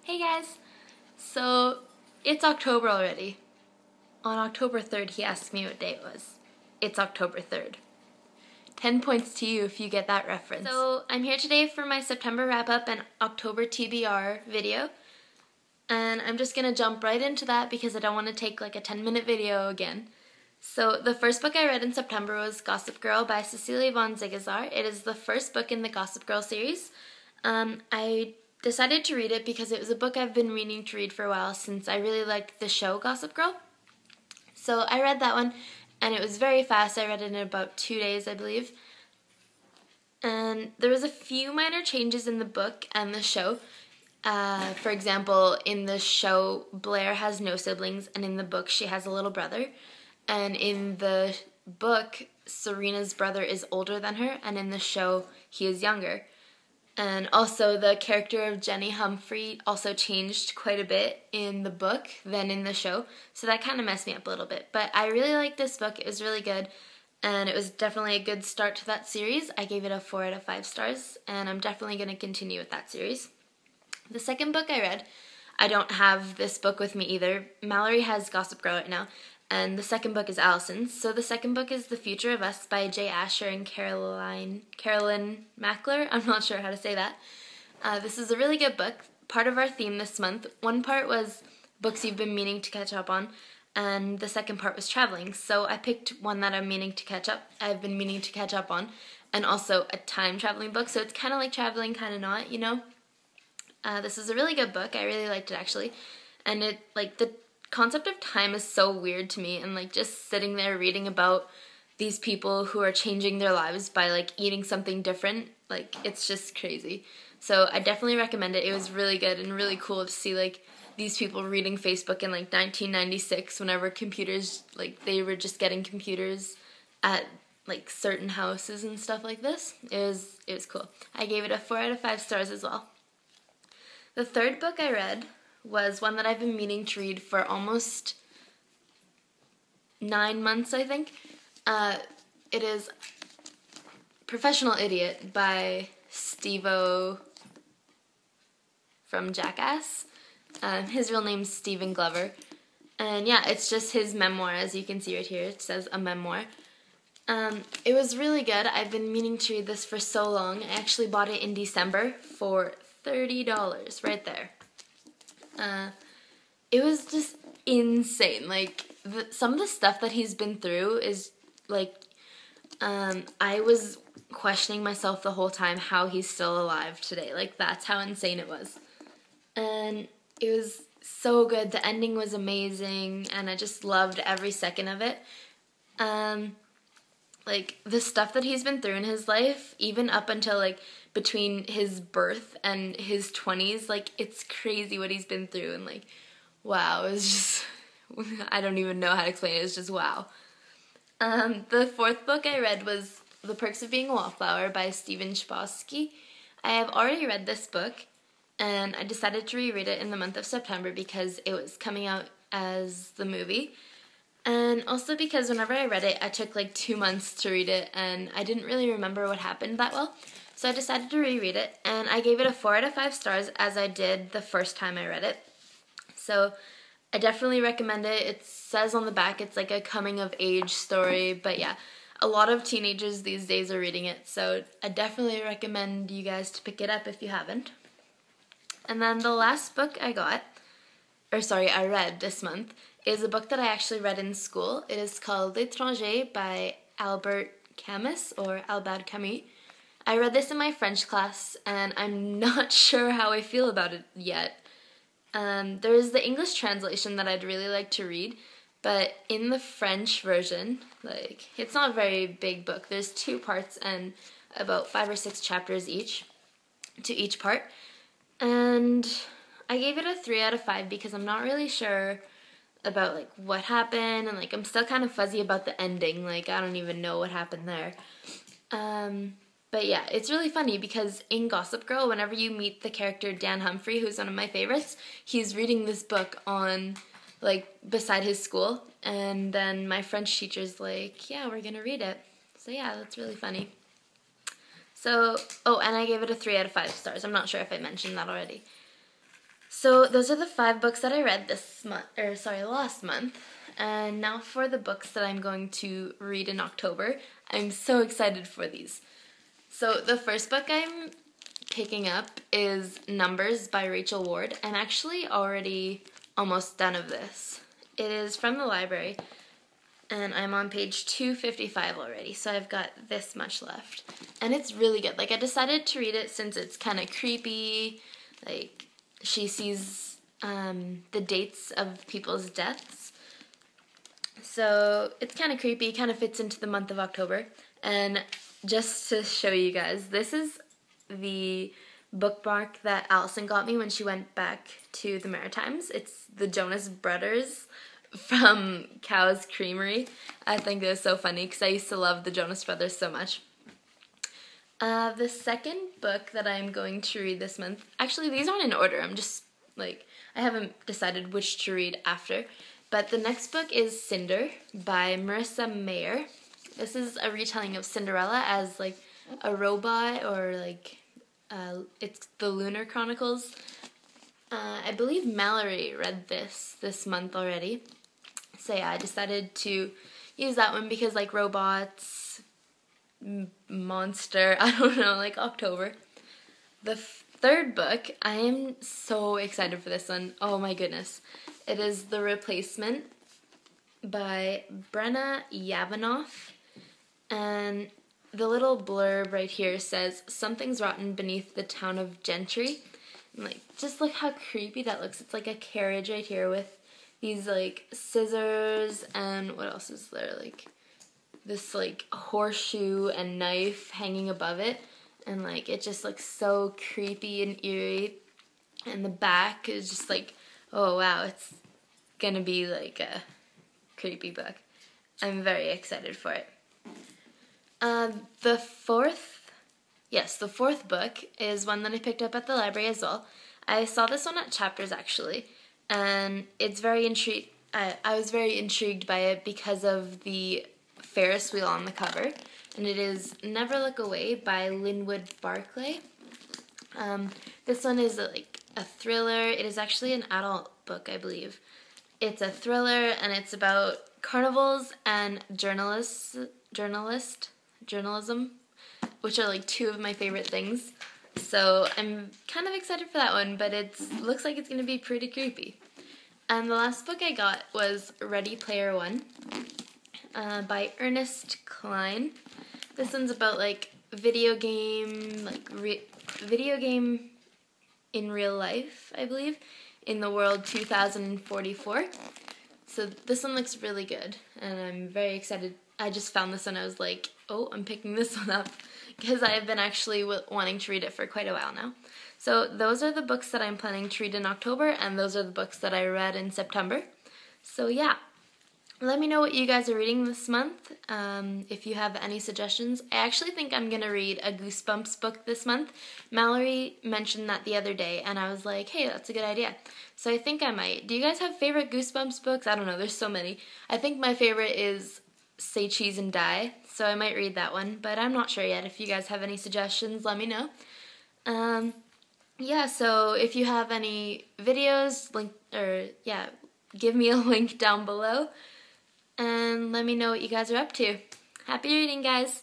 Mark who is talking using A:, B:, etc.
A: Hey guys! So, it's October already. On October 3rd, he asked me what day it was. It's October 3rd. 10 points to you if you get that reference. So, I'm here today for my September wrap-up and October TBR video. And I'm just gonna jump right into that because I don't want to take like a 10-minute video again. So, the first book I read in September was Gossip Girl by Cecilia von Ziegesar. It is the first book in the Gossip Girl series. I decided to read it because it was a book I've been meaning to read for a while since I really liked the show Gossip Girl. So I read that one and it was very fast. I read it in about 2 days, I believe. And there was a few minor changes in the book and the show. For example, in the show, Blair has no siblings, and in the book, she has a little brother. And in the book, Serena's brother is older than her, and in the show, he is younger. And also the character of Jenny Humphrey also changed quite a bit in the book than in the show. So that kind of messed me up a little bit. But I really liked this book. It was really good. And it was definitely a good start to that series. I gave it a 4 out of 5 stars. And I'm definitely going to continue with that series. The second book I read, I don't have this book with me either. Mallory has Gossip Girl right now. And the second book is Allison's. So the second book is The Future of Us by Jay Asher and Carolyn Mackler. I'm not sure how to say that. This is a really good book. Part of our theme this month. One part was books you've been meaning to catch up on, and the second part was traveling. So I picked one that I've been meaning to catch up on, and also a time traveling book. So it's kind of like traveling, kind of not, you know. This is a really good book. I really liked it actually, and the concept of time is so weird to me, and like just sitting there reading about these people who are changing their lives by like eating something different, like it's just crazy. So I definitely recommend it. It was really good and really cool to see like these people reading Facebook in like 1996 whenever computers, like they were just getting computers at like certain houses and stuff like this. It was cool. I gave it a 4 out of 5 stars as well. The third book I read was one that I've been meaning to read for almost 9 months, I think. It is Professional Idiot by Steve-O from Jackass. His real name's Stephen Glover. And yeah, it's just his memoir, as you can see right here. It says a memoir. It was really good. I've been meaning to read this for so long. I actually bought it in December for $30 right there. It was just insane. Like, some of the stuff that he's been through is, like, I was questioning myself the whole time how he's still alive today. Like, that's how insane it was. And it was so good. The ending was amazing, and I just loved every second of it. Like, the stuff that he's been through in his life, even up until, like, between his birth and his 20s, like, it's crazy what he's been through, and, like, wow, it was just, I don't even know how to explain it, it's just wow. The fourth book I read was The Perks of Being a Wallflower by Stephen Chbosky. I have already read this book, and I decided to reread it in the month of September because it was coming out as the movie. And also because whenever I read it, I took like 2 months to read it, and I didn't really remember what happened that well. So I decided to reread it, and I gave it a 4 out of 5 stars as I did the first time I read it. So I definitely recommend it. It says on the back it's like a coming-of-age story, but yeah, a lot of teenagers these days are reading it, so I definitely recommend you guys to pick it up if you haven't. And then the last book I read this month is a book that I actually read in school. It is called L'Étranger by Albert Camus. I read this in my French class, and I'm not sure how I feel about it yet. There's the English translation that I'd really like to read, but in the French version, like, it's not a very big book. There's 2 parts and about 5 or 6 chapters to each part. And I gave it a 3 out of 5 because I'm not really sure about, like, what happened, and, like, I'm still kind of fuzzy about the ending. Like, I don't even know what happened there. But yeah, it's really funny because in Gossip Girl, whenever you meet the character Dan Humphrey, who's one of my favorites, he's reading this book on, like, beside his school, and then my French teacher's like, yeah, we're gonna read it. So yeah, that's really funny. So, oh, and I gave it a 3 out of 5 stars. I'm not sure if I mentioned that already. So those are the 5 books that I read last month. And now for the books that I'm going to read in October. I'm so excited for these. So the first book I'm picking up is Numbers by Rachel Ward. I'm actually already almost done of this. It is from the library, and I'm on page 255 already, so I've got this much left. And it's really good. Like, I decided to read it since it's kind of creepy. Like, she sees the dates of people's deaths. So it's kind of creepy, kind of fits into the month of October. And just to show you guys, this is the bookmark that Allison got me when she went back to the Maritimes. It's the Jonas Brothers from Cow's Creamery. I think it was so funny because I used to love the Jonas Brothers so much. The second book that I'm going to read this month, actually these aren't in order, I'm just like, I haven't decided which to read after, but the next book is Cinder by Marissa Mayer. This is a retelling of Cinderella as like a robot, or like it's the Lunar Chronicles. I believe Mallory read this month already. So yeah, I decided to use that one because like robots, monster, I don't know, like October. The third book, I am so excited for this one. Oh my goodness. It is The Replacement by Brenna Yavanoff. And the little blurb right here says, "Something's rotten beneath the town of Gentry." And like, just look how creepy that looks. It's like a carriage right here with these like scissors, and what else is there? Like this like horseshoe and knife hanging above it. And like, it just looks so creepy and eerie. And the back is just like, oh wow, it's gonna be like a creepy book. I'm very excited for it. The fourth book is one that I picked up at the library as well. I saw this one at Chapters actually, and it's very I was very intrigued by it because of the Ferris wheel on the cover, and it is Never Look Away by Linwood Barclay. This one is like a thriller. It is actually an adult book, I believe. It's a thriller, and it's about carnivals and journalism, which are like 2 of my favorite things. So I'm kind of excited for that one, but it looks like it's going to be pretty creepy. And the last book I got was Ready Player One by Ernest Cline. This one's about like video game in real life, I believe, in the world 2044. So this one looks really good, and I'm very excited. I just found this one. I was like, oh, I'm picking this one up because I have been actually wanting to read it for quite a while now. So those are the books that I'm planning to read in October, and those are the books that I read in September. So yeah, let me know what you guys are reading this month. If you have any suggestions. I actually think I'm going to read a Goosebumps book this month. Mallory mentioned that the other day, and I was like, hey, that's a good idea. So I think I might. Do you guys have favorite Goosebumps books? I don't know, there's so many. I think my favorite is Say Cheese and Die, so I might read that one, but I'm not sure yet. If you guys have any suggestions, let me know. Yeah, so if you have any videos, give me a link down below, and let me know what you guys are up to. Happy reading, guys!